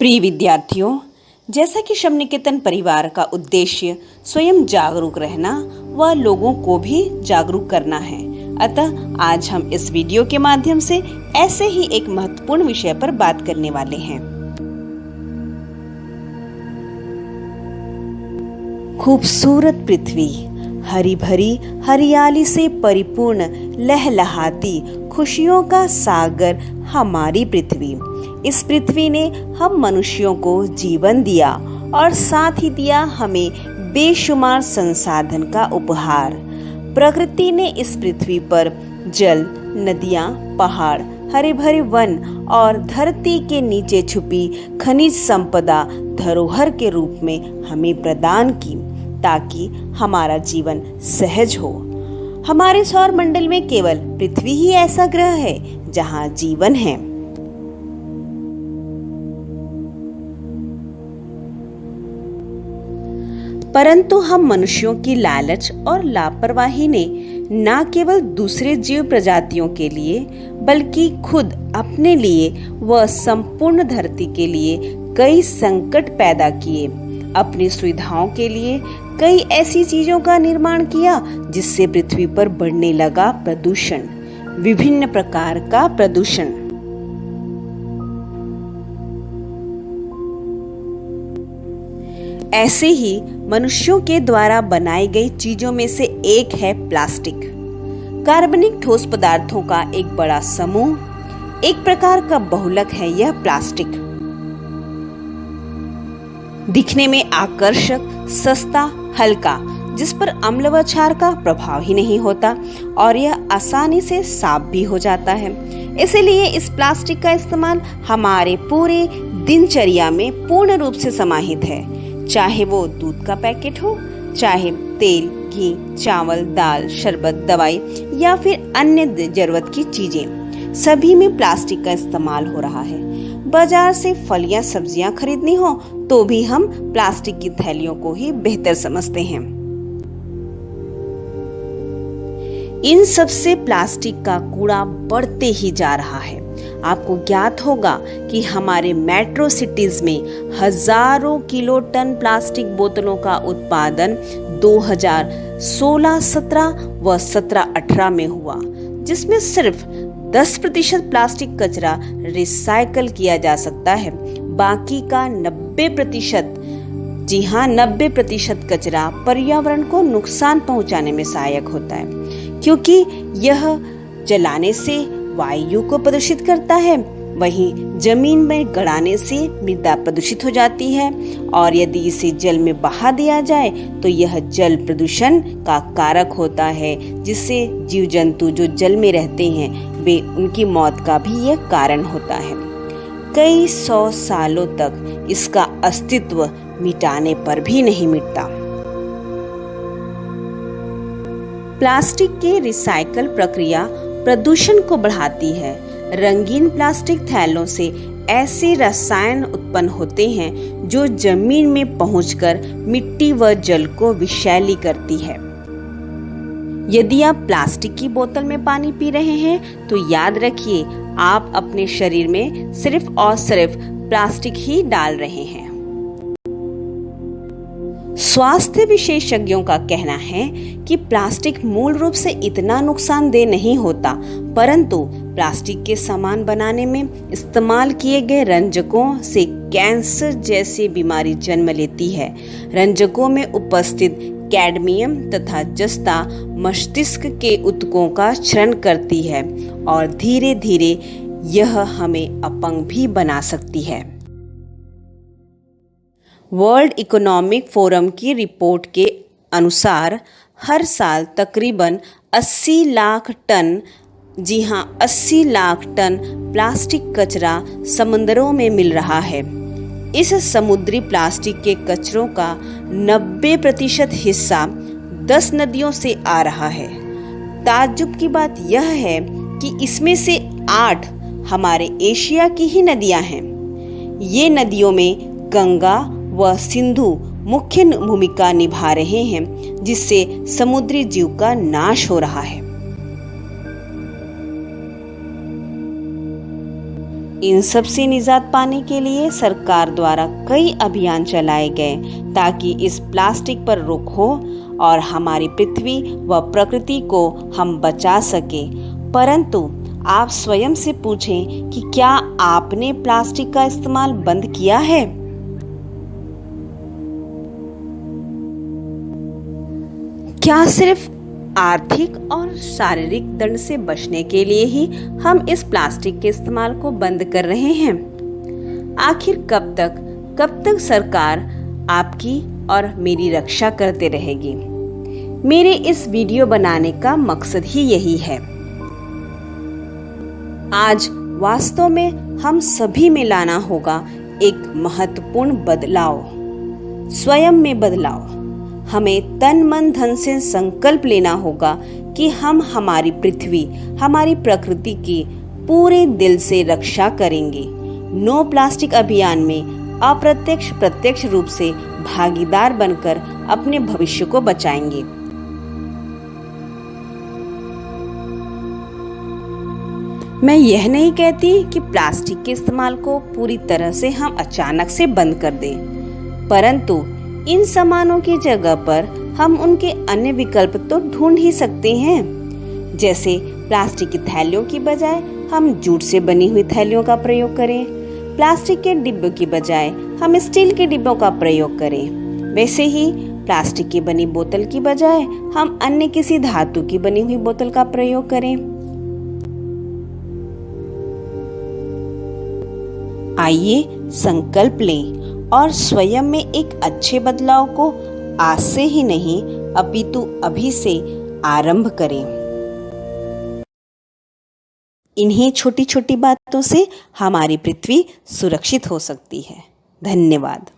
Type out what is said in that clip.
प्रिय विद्यार्थियों, जैसा कि श्रम निकेतन परिवार का उद्देश्य स्वयं जागरूक रहना व लोगों को भी जागरूक करना है, अतः आज हम इस वीडियो के माध्यम से ऐसे ही एक महत्वपूर्ण विषय पर बात करने वाले हैं। खूबसूरत पृथ्वी, हरी भरी हरियाली से परिपूर्ण लहलहाती खुशियों का सागर हमारी पृथ्वी। इस पृथ्वी ने हम मनुष्यों को जीवन दिया और साथ ही दिया हमें बेशुमार संसाधन का उपहार। प्रकृति ने इस पृथ्वी पर जल, नदियां, पहाड़, हरे भरे वन और धरती के नीचे छुपी खनिज संपदा धरोहर के रूप में हमें प्रदान की, ताकि हमारा जीवन सहज हो। हमारे सौर मंडल में केवल पृथ्वी ही ऐसा ग्रह है जहां जीवन है। परंतु हम मनुष्यों की लालच और लापरवाही ने न केवल दूसरे जीव प्रजातियों के लिए बल्कि खुद अपने लिए व संपूर्ण धरती के लिए कई संकट पैदा किए। अपनी सुविधाओं के लिए कई ऐसी चीजों का निर्माण किया जिससे पृथ्वी पर बढ़ने लगा प्रदूषण, विभिन्न प्रकार का प्रदूषण। ऐसे ही मनुष्यों के द्वारा बनाई गई चीजों में से एक है प्लास्टिक। कार्बनिक ठोस पदार्थों का एक बड़ा समूह, एक प्रकार का बहुलक है यह प्लास्टिक। दिखने में आकर्षक, सस्ता, हल्का, जिस पर अम्ल व क्षार का प्रभाव ही नहीं होता और यह आसानी से साफ भी हो जाता है। इसीलिए इस प्लास्टिक का इस्तेमाल हमारे पूरे दिनचर्या में पूर्ण रूप से समाहित है। चाहे वो दूध का पैकेट हो, चाहे तेल, घी, चावल, दाल, शरबत, दवाई या फिर अन्य जरूरत की चीजें, सभी में प्लास्टिक का इस्तेमाल हो रहा है। बाजार से फल या सब्जियां खरीदनी हो तो भी हम प्लास्टिक की थैलियों को ही बेहतर समझते हैं। इन सब से प्लास्टिक का कूड़ा बढ़ते ही जा रहा है। आपको ज्ञात होगा कि हमारे मेट्रो सिटीज में हजारों किलो टन प्लास्टिक बोतलों का उत्पादन 2016-17 व 17-18 में हुआ, जिसमें सिर्फ 10% प्लास्टिक कचरा रिसाइकल किया जा सकता है। बाकी का 90%, जी हाँ 90% कचरा पर्यावरण को नुकसान पहुंचाने में सहायक होता है, क्योंकि यह जलाने से वायु को प्रदूषित करता है, वहीं जमीन में गड़ाने से मृदा प्रदूषित हो जाती है और यदि इसे जल में बहा दिया जाए तो यह जल प्रदूषण का कारक होता है, जिससे जीव जंतु जो जल में रहते हैं वे उनकी मौत का भी यह कारण होता है। कई 100 सालों तक इसका अस्तित्व मिटाने पर भी नहीं मिटता। प्लास्टिक के रिसाइकल प्रक्रिया प्रदूषण को बढ़ाती है। रंगीन प्लास्टिक थैलों से ऐसे रसायन उत्पन्न होते हैं जो जमीन में पहुंचकर मिट्टी व जल को विषैली करती है। यदि आप प्लास्टिक की बोतल में पानी पी रहे हैं तो याद रखिए आप अपने शरीर में सिर्फ और सिर्फ प्लास्टिक ही डाल रहे हैं। स्वास्थ्य विशेषज्ञों का कहना है कि प्लास्टिक मूल रूप से इतना नुकसानदेह नहीं होता, परंतु प्लास्टिक के सामान बनाने में इस्तेमाल किए गए रंजकों से कैंसर जैसी बीमारी जन्म लेती है। रंजकों में उपस्थित कैडमियम तथा जस्ता मस्तिष्क के ऊतकों का क्षरण करती है और धीरे धीरे यह हमें अपंग भी बना सकती है। वर्ल्ड इकोनॉमिक फोरम की रिपोर्ट के अनुसार हर साल तकरीबन 80 लाख टन, जी हां 80 लाख टन प्लास्टिक कचरा समुद्रों में मिल रहा है। इस समुद्री प्लास्टिक के कचरों का 90% हिस्सा 10 नदियों से आ रहा है। ताज्जुब की बात यह है कि इसमें से 8 हमारे एशिया की ही नदियां हैं। ये नदियों में गंगा व सिंधु मुख्य भूमिका निभा रहे हैं, जिससे समुद्री जीव का नाश हो रहा है। इन सब से निजात पाने के लिए सरकार द्वारा कई अभियान चलाए गए ताकि इस प्लास्टिक पर रोक हो और हमारी पृथ्वी व प्रकृति को हम बचा सके। परंतु आप स्वयं से पूछें कि क्या आपने प्लास्टिक का इस्तेमाल बंद किया है? क्या सिर्फ आर्थिक और शारीरिक दंड से बचने के लिए ही हम इस प्लास्टिक के इस्तेमाल को बंद कर रहे हैं? आखिर कब तक सरकार आपकी और मेरी रक्षा करते रहेगी? मेरे इस वीडियो बनाने का मकसद ही यही है। आज वास्तव में हम सभी में लाना होगा एक महत्वपूर्ण बदलाव, स्वयं में बदलाव। हमें तन मन धन से संकल्प लेना होगा कि हम हमारी पृथ्वी, हमारी प्रकृति की पूरे दिल से रक्षा करेंगे। नो प्लास्टिक अभियान में अप्रत्यक्ष प्रत्यक्ष रूप से भागीदार बनकर अपने भविष्य को बचाएंगे। मैं यह नहीं कहती कि प्लास्टिक के इस्तेमाल को पूरी तरह से हम अचानक से बंद कर दें, परंतु इन सामानों की जगह पर हम उनके अन्य विकल्प तो ढूंढ ही सकते हैं। जैसे प्लास्टिक की थैलियों की बजाय हम जूट से बनी हुई थैलियों का प्रयोग करें, प्लास्टिक के डिब्बों की बजाय हम स्टील के डिब्बों का प्रयोग करें। वैसे ही प्लास्टिक की बनी बोतल की बजाय हम अन्य किसी धातु की बनी हुई बोतल का प्रयोग करें। आइए संकल्प लें और स्वयं में एक अच्छे बदलाव को आज से ही नहीं अपितु अभी से आरंभ करें। इन्हीं छोटी छोटी बातों से हमारी पृथ्वी सुरक्षित हो सकती है। धन्यवाद।